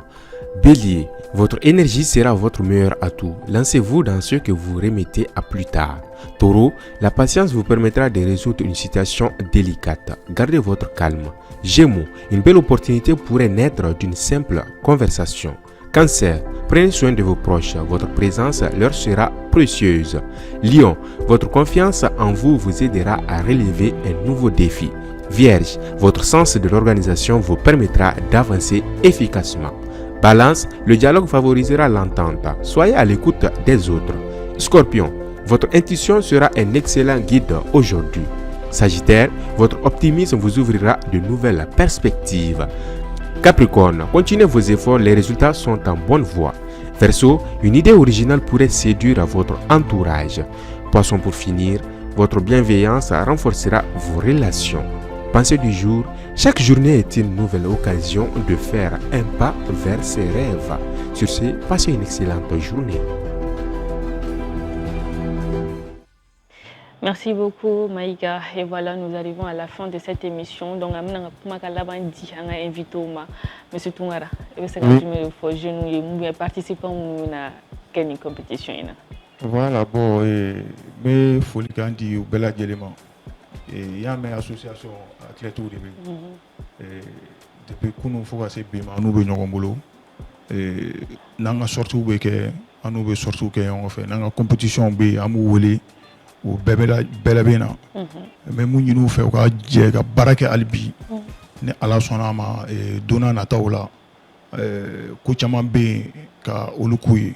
Bélier, votre énergie sera votre meilleur atout. Lancez-vous dans ce que vous remettez à plus tard. Taureau, la patience vous permettra de résoudre une situation délicate. Gardez votre calme. Gémeaux, une belle opportunité pourrait naître d'une simple conversation. Cancer, prenez soin de vos proches, votre présence leur sera précieuse. Lion, votre confiance en vous vous aidera à relever un nouveau défi. Vierge, votre sens de l'organisation vous permettra d'avancer efficacement. Balance, le dialogue favorisera l'entente. Soyez à l'écoute des autres. Scorpion, votre intuition sera un excellent guide aujourd'hui. Sagittaire, votre optimisme vous ouvrira de nouvelles perspectives. Capricorne, continuez vos efforts, les résultats sont en bonne voie. Verseau, une idée originale pourrait séduire votre entourage. Poisson, pour finir, votre bienveillance renforcera vos relations. Pensée du jour, chaque journée est une nouvelle occasion de faire un pas vers ses rêves. Sur ce, passez une excellente journée. Merci beaucoup Maïga. Et voilà, nous arrivons à la fin de cette émission. Donc, on a invité M. Tungara. Et c'est quand je participant à quelle compétition. Voilà, bon, mais faut le dire, il y a des éléments. Il y a une association athlète au début. Depuis que nous faisons ces bimans, nous venons au boulot. Nous avons sorti où que nous sorti que on fait. Nous avons compétition B, nous voulons au bébé bela bena. Mais nous fait au cas de barake albi. Ne ala sonama dona nataola. Kochama B ka olukuyi.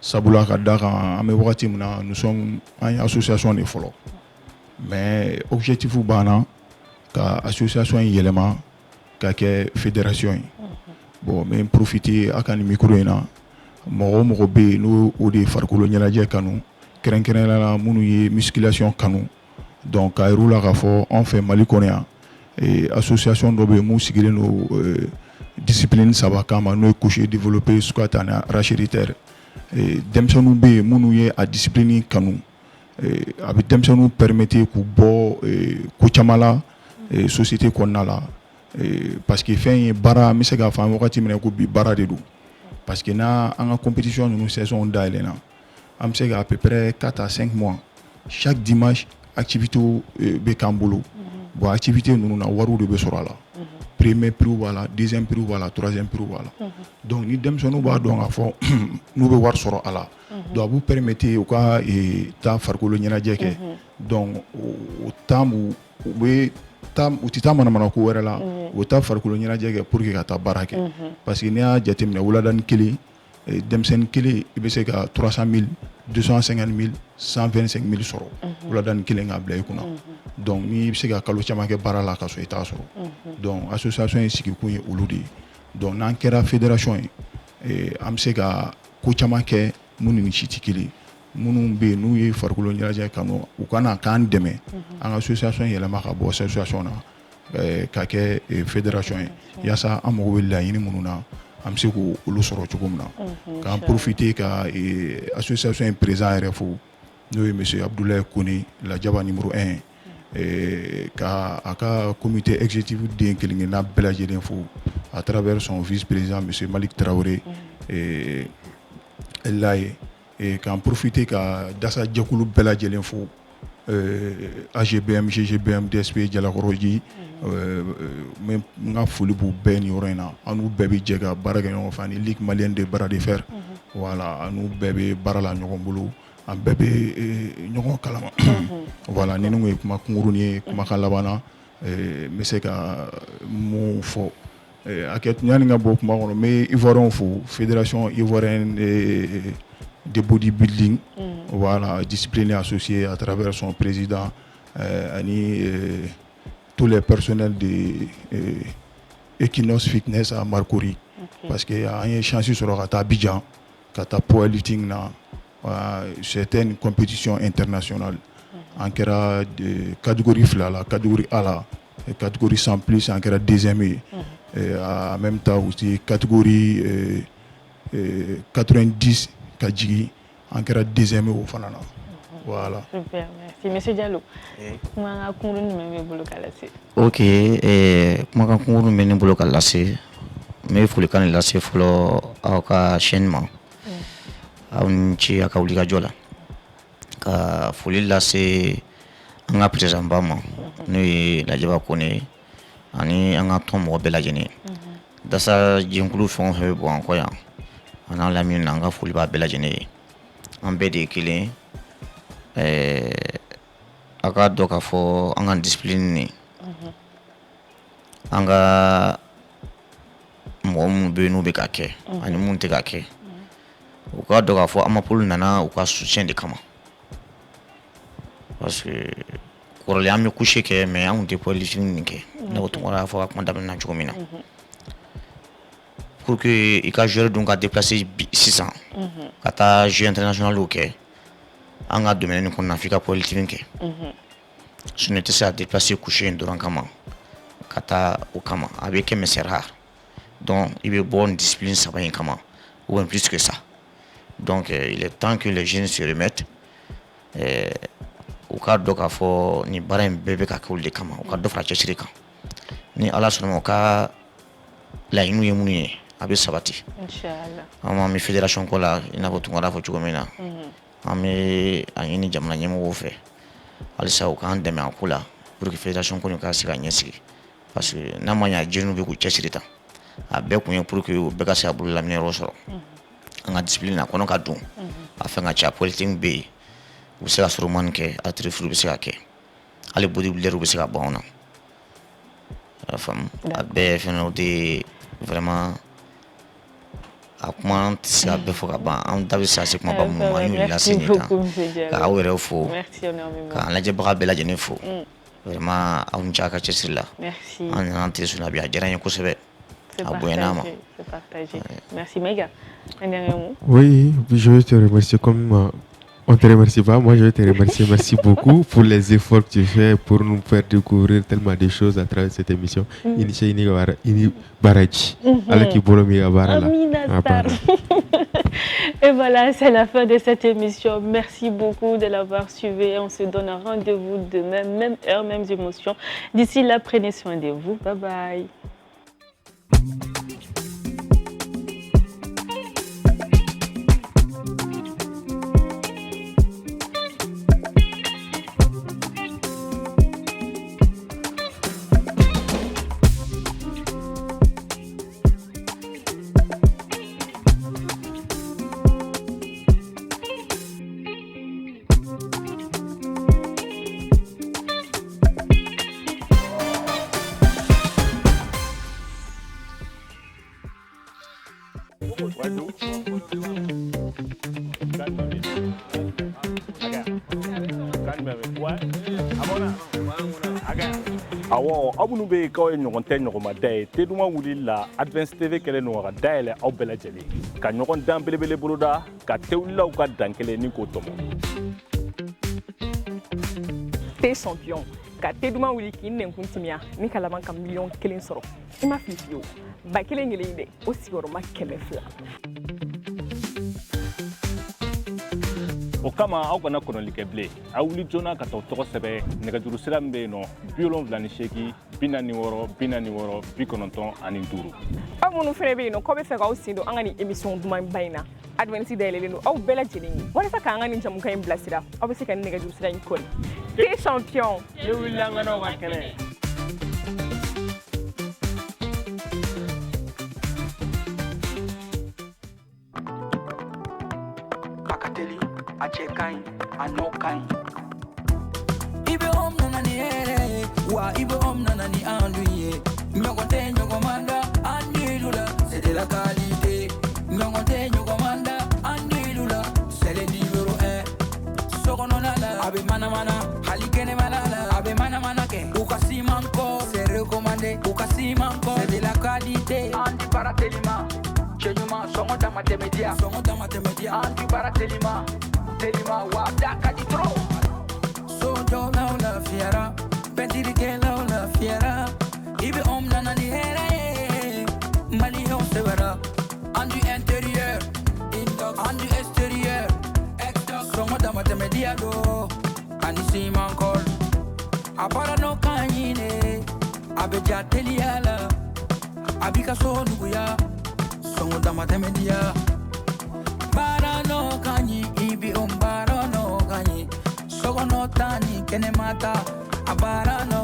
Sabula ka daka ame wakati muna nous sommes une association de follow. Mais objectif ou bana ka association yelema ka ke fédération. Bon mais profiter akani micro ina mo be no o de farkolo nyalaje kanu keren la munu ye musculation kanu donc ay roula ka fo on fait Mali Konéa et association do be mu sigile no discipline sabakama no coucher développer squat ana rachéritaire et demsonu be munu ye a discipline kanu avec demsonu permettre ku bo ku chamala société konnala parce que fin bara mi se ga fa wakati mena ko bi bara de do parce que na en compétition nous saison d'Ailena am se à peu près 4 à 5 mois chaque dimanche activité be kambolo bon activité nous na waru de be sorala premier prix voilà deuxième prix voilà troisième prix voilà donc ni demsonu ba donc a fo nous be war soro ala donc vous permettez au cas et ta farkolo nyana jeke donc au temps où tam utita mana ko wɛrɛ la o ta farikolo ɲɛnajɛ pour que ka taa baara kɛ parce que n'i y'a jateminɛ wuladani kelen denmisɛnnin kelen i bɛ se ka 300 000 250 000 125 000 sɔrɔ wuladani kelen k'a bila i kunna donc n'i bɛ se ka kalo caman kɛ baara la ka sɔrɔ i t'a sɔrɔ donc association in sigikun ye olu de ye donc n'an kɛra fédération ye an bɛ se ka ko caman kɛ minnu ni si tɛ kelen ye minnu bɛ yen n'u ye farikolo ɲɛnajɛ kanu u kana k'an dɛmɛ an ka association yɛlɛma ka bɔ association na ka kɛ fédération ye yaasa an mago bɛ laɲini minnu na an bɛ se k'olu sɔrɔ cogo min na k'an profiter ka association in président yɛrɛ fo n'o ye monsieur Abdoulaye Kone lajaba numéro 1 ka a ka comité exécutif den kelen-kelenna bɛɛ lajɛlen fo à travers son vice-président monsieur Malik Traoré Laye et qu'en profiter ka dasa jɛkulu bɛɛ lajɛlen fo AGBM GGBM DSP Jalakɔrɔji n ka foli b'u bɛɛ ni yɔrɔ in na an n'u bɛɛ bɛ jɛ ka baara kɛ ɲɔgɔn fɛ ani Ligue Malienne de Bara de Fer voilà an n'u bɛɛ bɛ baara la ɲɔgɔn bolo an bɛɛ bɛ ɲɔgɔn kalama voilà ni ninnu ye kuma kunkurunin ye kumakan laban na n bɛ se ka mun fɔ a kɛ yanni ka bɔ kuma kɔnɔ n bɛ Ivoirien fo fédération ivoirienne de bodybuilding, voilà, discipliné associé à travers son président tous les personnels de Equinox Fitness à Marcory. Parce qu'il y a une chance sur le Abidjan, quand tu as powerlifting, c'était une compétition internationale. En catégorie FLA, la catégorie A, la catégorie 100 plus, en deuxième. Et en même temps aussi, catégorie 90, Kadjigi, en deuxième au Fanana. Voilà. Super, merci. Monsieur Diallo, comment ok, comment on mène le calacé? Mais il faut le canaliser pour le chaînement. On tient à Kaulika Jola. Ka foli lase an ka président ba ma n'o ye Lajaba Kone ani an ka tɔn mɔgɔ bɛɛ lajɛlen dasa jɛnkulu fɛn o fɛn bɛ bɔ an kɔ yan an n'an lamini na an ka foli b'a bɛɛ lajɛlen ye an bɛɛ de ye kelen a ka dɔn k'a fɔ an ka discipline ni an ka mɔgɔ minnu bɛ yen n'u bɛ ka kɛ ani minnu tɛ ka kɛ u ka dɔn k'a fɔ Amapoli nana u ka soutien de kama. Parce que quand on a couché que mais on était pour les films que nous avons à faire comme d'habitude na chomina pour que il ka jouer donc à déplacer 600 kata jeu international ok on a domaine qu'on Afrique pour les films que ce n'était ça déplacer coucher durant kama kata au kama avec mes rare donc il veut bonne discipline ça va kama ou même plus que ça donc il est temps que les jeunes se remettent u ka dɔ k'a fɔ ni baara in bɛɛ bɛ ka kɛ olu de kama u ka dɔ fara cɛsiri kan ni Ala sɔnna u ka laɲiniw ye minnu ye a bɛ sabati an b'an bɛ fédération ko la i n'a fɔ Tunkara fɔ cogo min na an bɛ a ɲini jamana ɲɛmɔgɔw fɛ halisa u k'an dɛmɛ a ko la pour que fédération ko nin ka se ka ɲɛsigi parce que n'a ma ɲɛ jeunes bɛ k'u cɛsiri tan a bɛɛ kun ye pour que u bɛɛ ka se ka bololaminɛyɔrɔ sɔrɔ an ka discipline na kɔnɔ ka don a fɛn ka ca politique bɛ yen u bɛ se ka surumani kɛ atirifuru bɛ se ka kɛ hali bodybuilder bɛ se ka bɔ anw na a faamu a bɛɛ fɛnɛ o de vraiment a kuma tɛ se ka bɛɛ fɔ ka ban an da bɛ se ka se kumaba minnu ma an y'olu lase nin kan ka aw yɛrɛ fo k'an lajɛbaga bɛɛ lajɛlen fo vraiment aw ni ce a ka cɛsiri la an nana an tɛ sɔnna bi a diyara n ye kosɛbɛ a bonyana ma. Merci Mega. Un dernier mot. Oui, je veux te remercier comme on te remercie pas, moi je vais te remercier. Merci beaucoup pour les efforts que tu fais pour nous faire découvrir tellement de choses à travers cette émission. Et voilà, c'est la fin de cette émission. Merci beaucoup de l'avoir suivi. On se donne un rendez-vous demain, même heure, même émotion. D'ici là, prenez soin de vous. Bye bye. Abunu be kaw ɲɔgɔn tɛ ɲɔgɔnma da ye Teduma wulili la Advance TV kɛlen don ka dayɛlɛ aw bɛɛ lajɛlen ka ɲɔgɔn dan belebele boloda ka tewulilaw ka dan kelen ni k'o tɔmɔ T champion ka Teduma wuli k'i nɛnkun timiya ni ka laban ka miliyɔn 1 sɔrɔ I ma fili fiyewu ba kelen kelen de o sigiyɔrɔma 200 o kama aw kana kɔnɔli kɛ bilen a wuli joona ka t'aw tɔgɔ sɛbɛn nɛgɛjuru sira min bɛ yen nɔ 78 46 95 aw minnu fɛnɛ bɛ yen nɔ k'aw bɛ fɛ k'aw sen don an ka nin émission dumanba in na Advance dayɛlɛlen don aw bɛɛ lajɛlen ye walasa k'an ka nin jamukan in bilasira aw bɛ se ka nin nɛgɛjuru sira in kɔri T champion ne wulila an ka n'aw ka kɛnɛ a cɛ kaɲi a nɔ kaɲi I bɛ om nana ni hɛrɛ wa I bɛ om nana ni an dun ye ɲɔgɔn tɛ ɲɔgɔn man da an dilu la c'est de la qualité ɲɔgɔn tɛ ɲɔgɔn man da an dilu la c'est le numéro 1 sokɔnɔna la a bɛ manamana hali kɛnɛmana la encore, c'est de la qualité. Andy Baratelima, chez nous, sommes dans mathématiques. Andy Baratelima, Telima, Wabda Kaditro. So don't know la fiera, pentiri que la fiera. Ibe nana ni here, Mali on severa. Andu intérieur, indox, andu extérieur, exdox. Somos dans mathématiques do, Andy sim encore. Apara no kanyine, abeja teliala, abika so nuya, songo dama temedia. Bara no kanyi, ibi bara no kanyi, sogo no tani kene mata, abara no